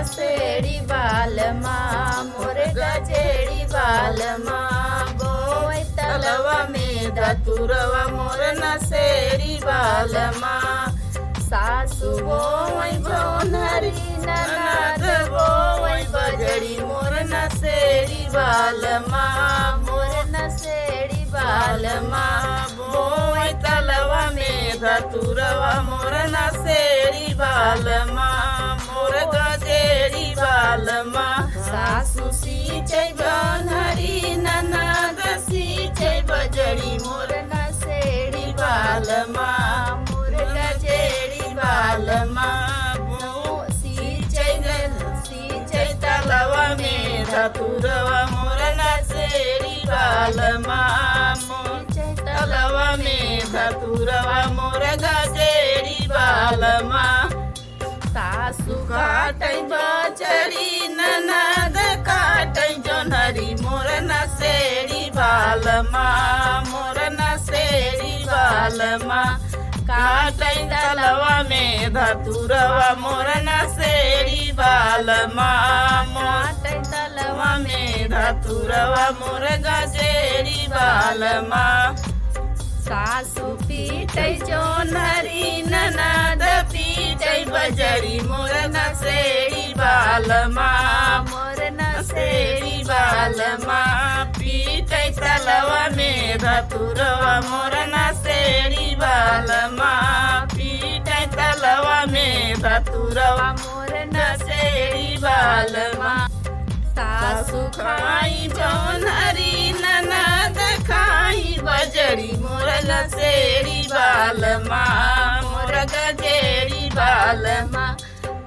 नसेड़ी बालमा मोर गजेड़ी बालमा बोए तलवा में धतुरवा मोर नसेड़ी बालमा सासु बोई भौनहरी ननद बोई बजड़ी मोर नसेड़ी बालमा मोर नसेड़ी बालमा बोई तलवा में धतुरवा मोर नसेड़ी बालमा मोर गजेड़ी बालमा सासु सींचे भौनहरी ननद सींचे बजड़ी मोर नसेड़ी बालमा मोर गजेड़ी बालमा सींचे तलवा में धतुरवा मोर नसेड़ी बालमा तलवा में धतुरवा मोर गजेड़ी बालमा सासु काटै बजड़ी ननद काटै जोनहरी मोर नसेड़ी बालमा मोर नसेड़ी बालमा काटै तलवा में धतुरवा मोर नसेड़ी बालमा काटै तलवा में धतुरवा मोर गजेड़ी बालमा सासु पीटै जोनहरी ननद पीटै बजड़ी मोर नसेड़ी बालमा मोर नसेड़ी बालमा पीटै तलवा में धतुरवा मोर नसेड़ी बालमा पीटै तलवा में धतुरवा मोर नसेड़ी बालमा सासु खाई जोनहरी ननद खाई बजड़ी मोर नसेड़ी बालमा मोर गजेड़ी बालमा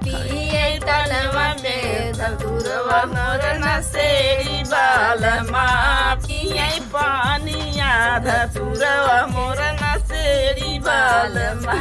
पिए तलवा में धतुरवा मोर नसेड़ी बालमा पिए पानिया धतुरवा मोर नसेड़ी बालमा।